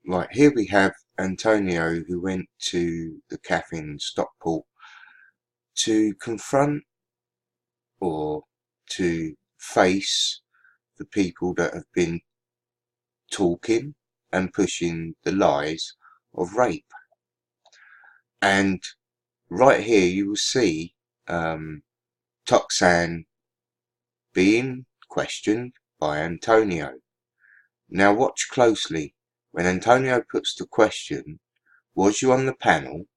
Right, here we have Antonio, who went to the cafe in Stockport to confront or to face the people that have been talking and pushing the lies of rape. And right here you will see Toxan being questioned by Antonio. Now watch closely. When Antonio puts the question, was you on the panel?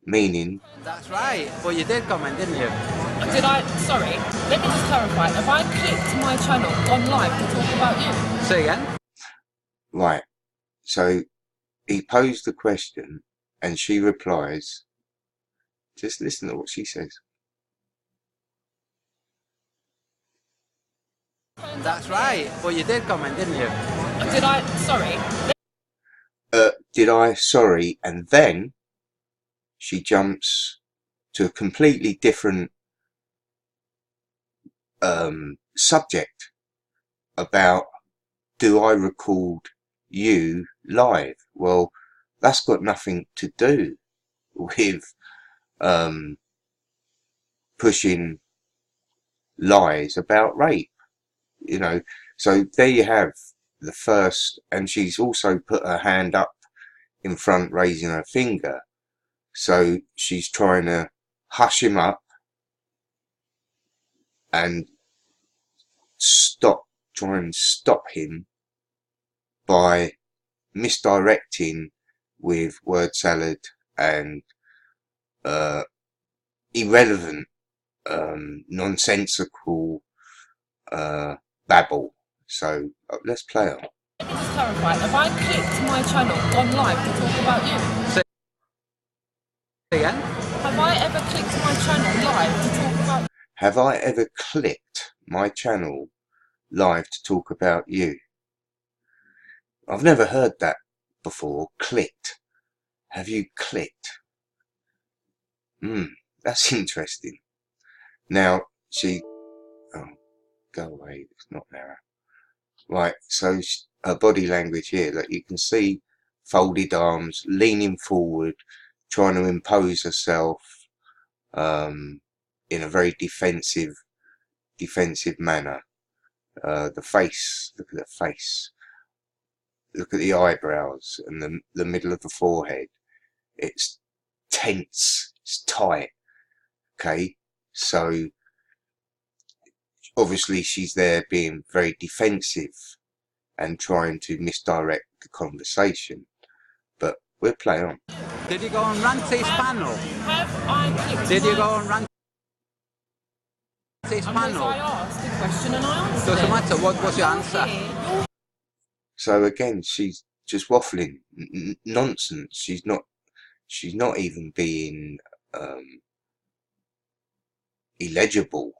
Meaning... That's right. Well, you did comment, didn't you? Did I? Sorry. Let me just clarify. Have I clicked my channel, gone live to talk about you? Say again? Right. So he posed the question and she replies. Just listen to what she says. That's right. Well, you did comment, didn't you? Did I? Sorry. Did I? Sorry. And then she jumps to a completely different subject about, do I record you live? Well, that's got nothing to do with pushing lies about rape, you know. So there you have the first, and she's also put her hand up in front, raising her finger, so she's trying to hush him up and try and stop him by misdirecting with word salad and irrelevant, nonsensical babble. So let's play on. Let me just clarify. Have I clicked my channel, gone live to talk about you? Say again? Have I ever clicked my channel live to talk about? Have I ever clicked my channel live to talk about you? I've never heard that before. Clicked. Have you clicked? That's interesting. Now she... Oh, go away. It's not there. Right, so her body language here, that you can see folded arms, leaning forward, trying to impose herself in a very defensive manner. The face, look at the face. Look at the eyebrows and the middle of the forehead. It's tense, it's tight. Okay, so obviously she's there being very defensive and trying to misdirect the conversation. But we'll play on. Did you go on Ranty's panel? Have I clicked? Did you go on Ranty's panel? I asked a question and I answered Doesn't it. matter. What was your answer? So again, she's just waffling nonsense. She's not even being illegible.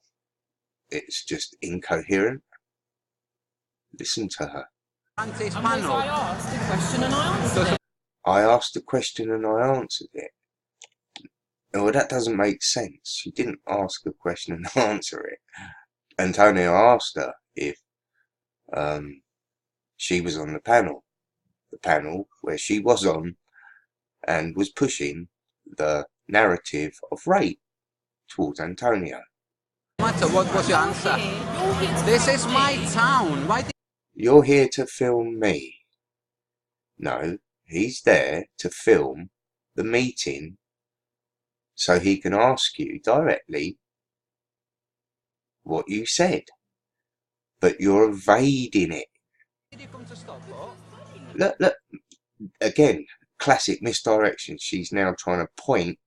It's just incoherent. Listen to her. Ranty's panel. I asked a question and I answered it. I asked a question and I answered it. Oh, that doesn't make sense. She didn't ask a question and answer it. Antonio asked her if she was on the panel where she was on and was pushing the narrative of rape towards Antonio. No matter what was your answer? This is my town. Why did You're here to film me. No, he's there to film the meeting so he can ask you directly what you said. But you're evading it. you come to Stockport? Look, again, classic misdirection. She's now trying to point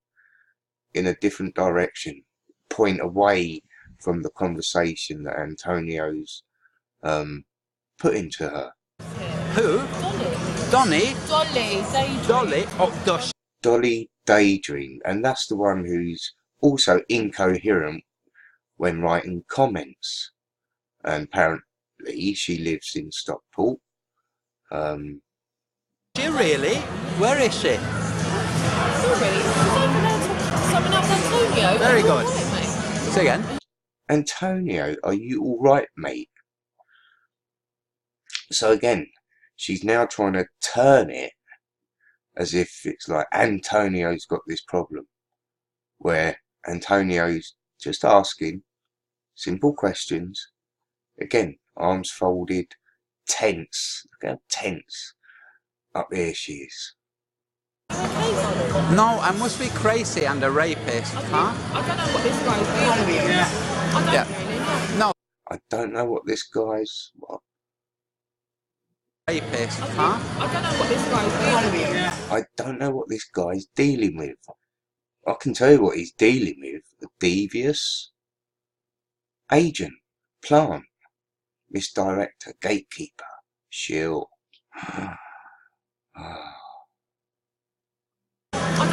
in a different direction, point away from the conversation that Antonio's putting to her. Who? Dolly. Donny? Dolly? Oh, gosh. Dolly Daydream, and that's the one who's also incoherent when writing comments. And apparently she lives in Stockport. She really? Where is she? Sorry, someone else, Antonio. Very good. Right, mate. Say again? Antonio, are you alright, mate? So again, she's now trying to turn it as if it's like Antonio's got this problem, where Antonio's just asking simple questions. Again, arms folded, tense. Look how tense up here she is. No, I must be crazy and a rapist, huh? I don't know what this guy's doing. I don't really know. No, I don't know what this guy's... What? rapist, huh? I don't know what this guy's doing. I don't know what this guy's dealing with. I can tell you what he's dealing with. A devious agent, plant, misdirector, gatekeeper, Shill.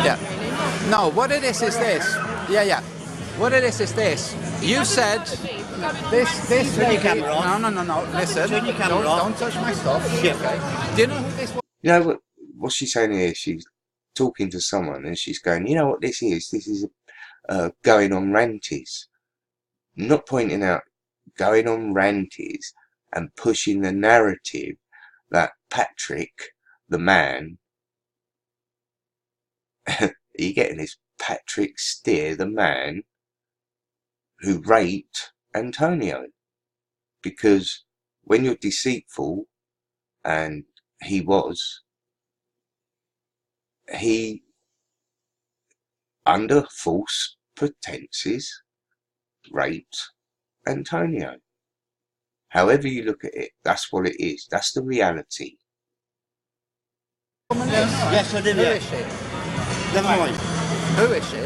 Yeah. No, what it is this. Yeah. What it is this. You said this lady. No. Listen. Don't touch my stuff. Okay. Do you know who this was? You know what's she saying here? She's talking to someone and she's going, you know what this is? This is going on ranties. Not pointing out going on ranties and pushing the narrative that Patrick, the man, are you getting this? Patrick Steer, the man who raped Antonio. Because when you're deceitful, and he was, he, under false pretenses, raped Antonio. However you look at it, that's what it is. That's the reality. Yes, I did. Who is she? Never mind. Who is she?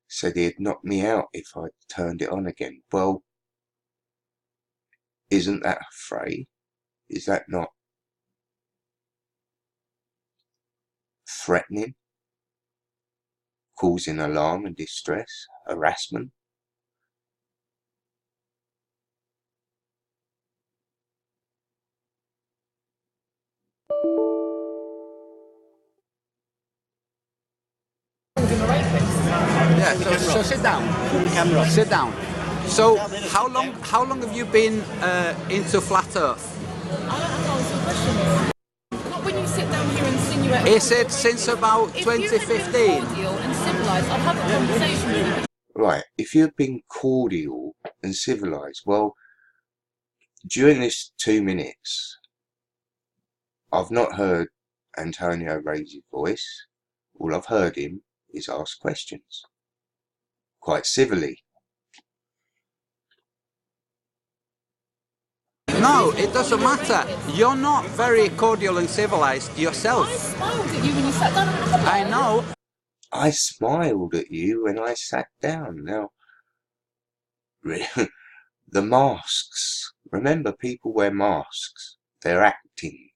Said he'd knock me out if I turned it on again. Well, isn't that a fray? Is that not threatening? Causing alarm and distress? Harassment? Yeah, so sit down. Sit down. So how long have you been into flat Earth? I don't know what your question is. Not when you sit down here and insinuate. Is it since about If you had 2015? been cordial and civilised, I'd have a conversation with you. Right, if you've been cordial and civilised, well, during this 2 minutes, I've not heard Antonio raise his voice. All I've heard him is ask questions. Quite civilly. No, it doesn't matter. You're not very cordial and civilized yourself. I smiled at you when you sat down. I know. I smiled at you when I sat down. Now, the masks. Remember, people wear masks. They're acting.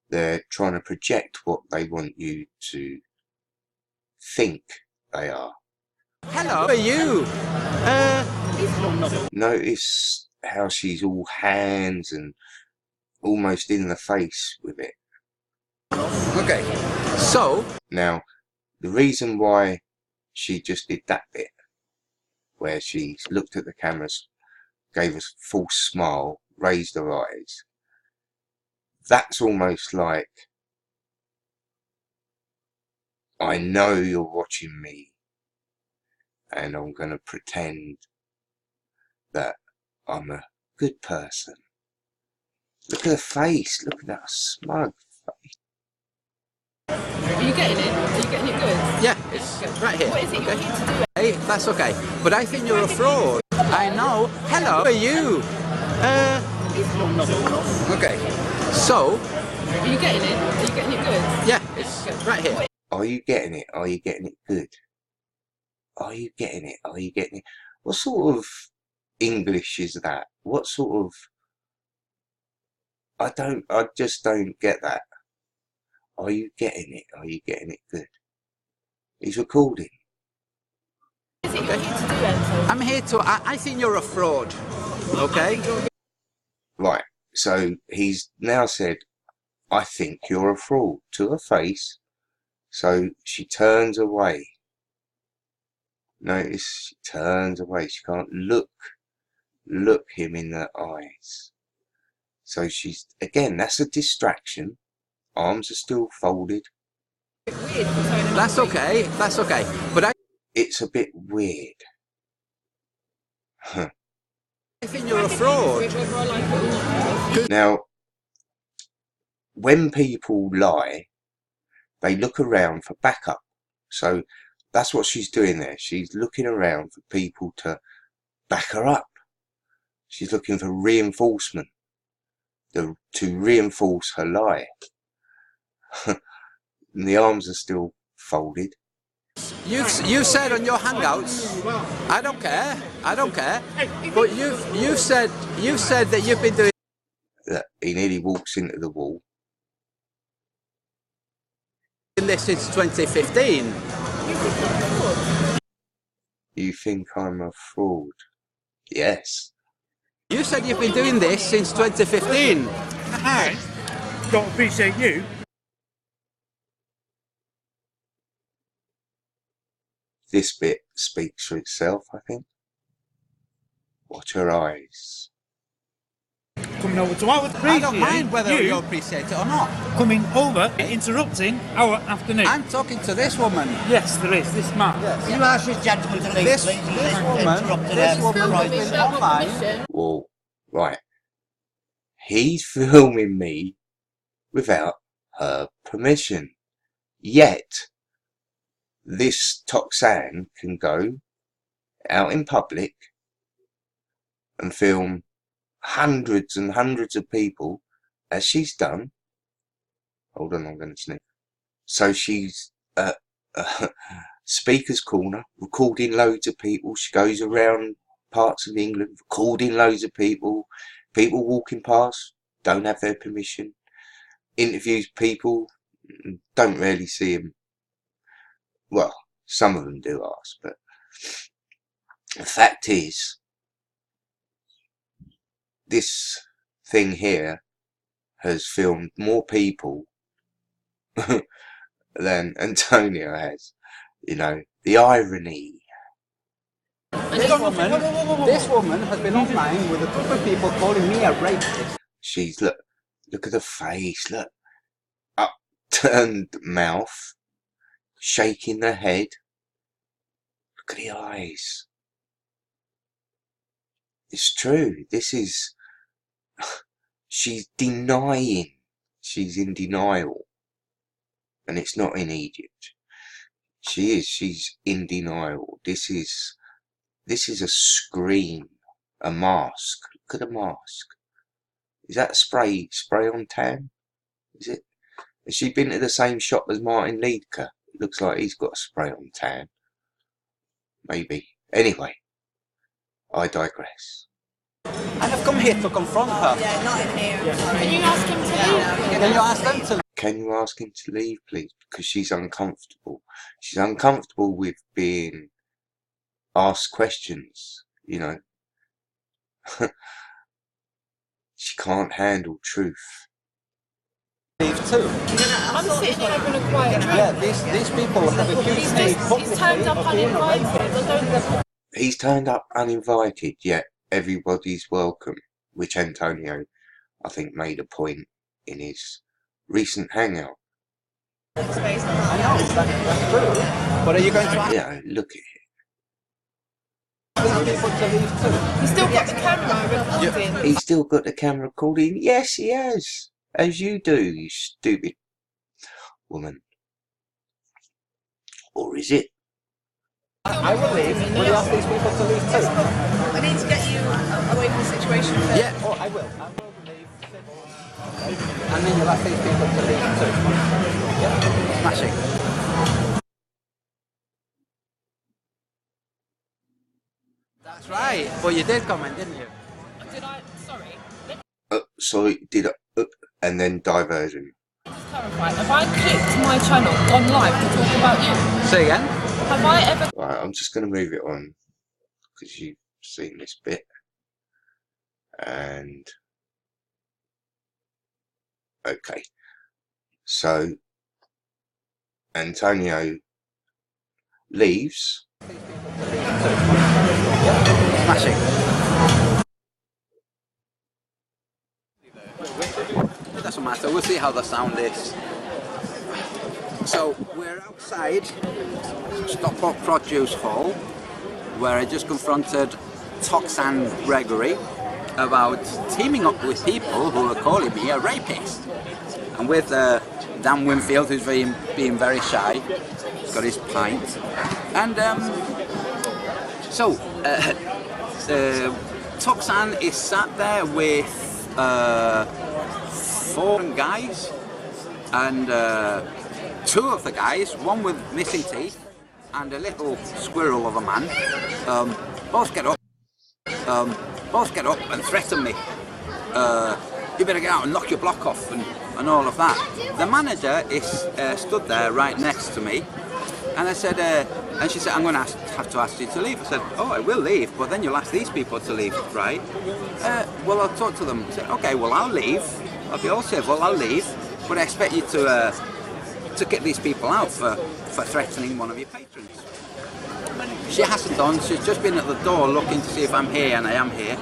They're trying to project what they want you to think they are. Hello, who are you? Notice how she's all hands and almost in the face with it. Okay, so Now, the reason why she just did that bit, where she looked at the cameras, gave a false smile, raised her eyes, that's almost like, I know you're watching me, and I'm going to pretend that I'm a good person. Look at her face, look at that smug face. Are you getting it? Are you getting it good? yeah, it's right here. What is it you're here to do? Hey, that's okay. But I think you're a fraud. I know. Hello, who are you? Okay, so Are you getting it? Are you getting it good? yeah, it's right here. Are you getting it? Are you getting it good? Are you getting it? Are you getting it? What sort of English is that? What sort of... I just don't get that. Are you getting it? Are you getting it good? He's recording. What is it you're here to do, Enzo? I'm here to. I think you're a fraud. Okay. Right, so he's now said, I think you're a fraud, to her face. So she turns away. Notice she turns away. She can't look him in the eyes. So she's, again, that's a distraction. Arms are still folded. That's okay. That's okay. But It's a bit weird. I think you're a fraud. Now, when people lie, they look around for backup. So that's what she's doing there. She's looking around for people to back her up. She's looking for reinforcement to reinforce her lie. And the arms are still folded. You said on your hangouts, I don't care, but you've said that you've been doing That he nearly walks into the wall. this since 2015. You think I'm a fraud? Yes. You said you've been doing this since 2015. I don't appreciate you. This bit speaks for itself, I think. Watch her eyes. Coming over to our I don't mind whether you appreciate it or not. coming over, interrupting our afternoon. I'm talking to this woman. Yes, there is. This man. Yes. You ask this gentleman to leave, This please. woman has been online. Whoa, right. He's filming me without her permission. Yet, this Toxan can go out in public and film hundreds and hundreds of people, as she's done. Hold on, I'm going to sniff. So she's at Speaker's Corner, recording loads of people. She goes around parts of England, recording loads of people. People walking past, don't have their permission. Interviews people, don't really see them. Well, some of them do ask, but the fact is, this thing here has filmed more people than Antonio has. You know, the irony. This woman has been online with a group of people calling me a rapist. She's, look at the face, look. Upturned mouth, shaking the head. Look at the eyes. It's true. This is... She's denying. She's in denial. And it's not in Egypt. She's in denial. This is a scream. A mask. Look at the mask. Is that spray on tan? Is it? Has she been to the same shop as Martin Liedker? It looks like he's got a spray on tan. Maybe. Anyway, I digress. And I've come here to confront her. Yeah, not in here. Can you ask him to leave? Can you ask them to? Can you ask him to leave, please? Because she's uncomfortable. She's uncomfortable with being asked questions, you know. She can't handle truth. Leave too. I'm sitting here having a quiet drink. Yeah, these people have accused me He's turned up uninvited. I don't... He's turned up uninvited, yet everybody's welcome, which Antonio, I think, made a point in his recent hangout. I know, that's true. But are you going to ask You know, look at it. these people to leave too? He's still got the camera recording. He's still got the camera recording. Yes, he has. As you do, you stupid woman. Or is it? I will leave. Will you ask these people to leave too? I need to get you away from the situation first. Yeah, oh, I will. I will leave. And then you'll ask these people to leave too. Yeah, smashing. That's right. Well, you did comment, didn't you? Did I? Sorry. Let me Sorry, did I? And then diversion. just clarify. Have I clicked my channel on live to talk about you? Say again? Have I ever... Right, I'm just going to move it on because you've seen this bit. And okay, so Antonio leaves Smashing. It doesn't matter, we'll see how the sound is. So we're outside Stockport Produce Hall, where I just confronted Toxan Gregory about teaming up with people who are calling me a rapist. And with Dan Winfield, who's being very shy, he's got his pint. And Toxan is sat there with 4 guys, and 2 of the guys, one with missing teeth and a little squirrel of a man, both get up and threaten me. You better get out and knock your block off and all of that. The manager is stood there right next to me, and I said, and she said, I'm going to have to ask you to leave. I said, oh, I will leave, but then you'll ask these people to leave, right? Well, I'll talk to them. I said, okay, well, I'll leave. I'll be all civil, I'll leave, but I expect you to get these people out for threatening one of your patrons. She hasn't done. She's just been at the door looking to see if I'm here, and I am here.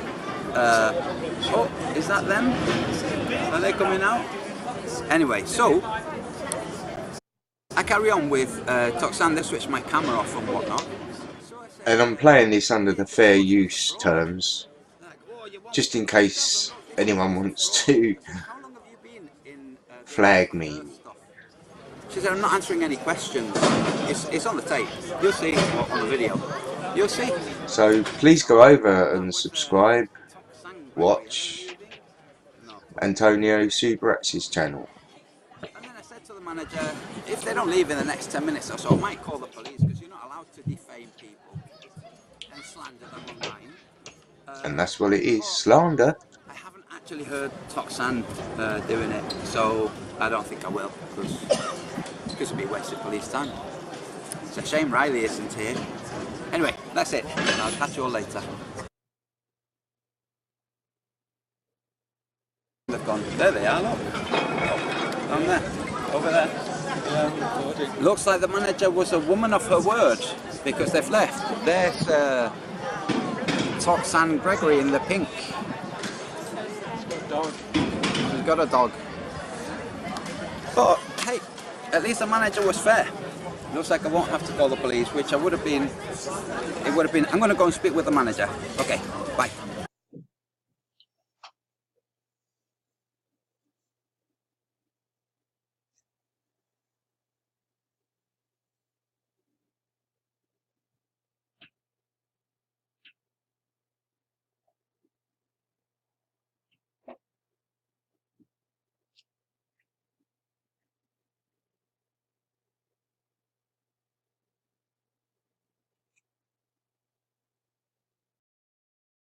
Oh, is that them? Are they coming out? Anyway, so I carry on with Toxan. They switch my camera off and whatnot. And I'm playing this under the fair use terms, just in case anyone wants to flag me. She said, I'm not answering any questions. It's on the tape. You'll see on the video. You'll see. So please go over and subscribe, watch Antonio Subrax's channel. And then I said to the manager, if they don't leave in the next 10 minutes or so, I might call the police, because you're not allowed to defame people and slander them online. And that's what it is, slander. I haven't actually heard Toxan doing it, so I don't think I will, because it'd be wasted police time. It's a shame Riley isn't here. Anyway, that's it. I'll catch you all later. They've gone. There they are, look. Down there. Over there. Looks like the manager was a woman of her word, because they've left. There's Toxan Gregory in the pink. He's got a dog. But hey, at least the manager was fair. Looks like I won't have to call the police, which I would have been. It would have been. I'm going to go and speak with the manager. Okay.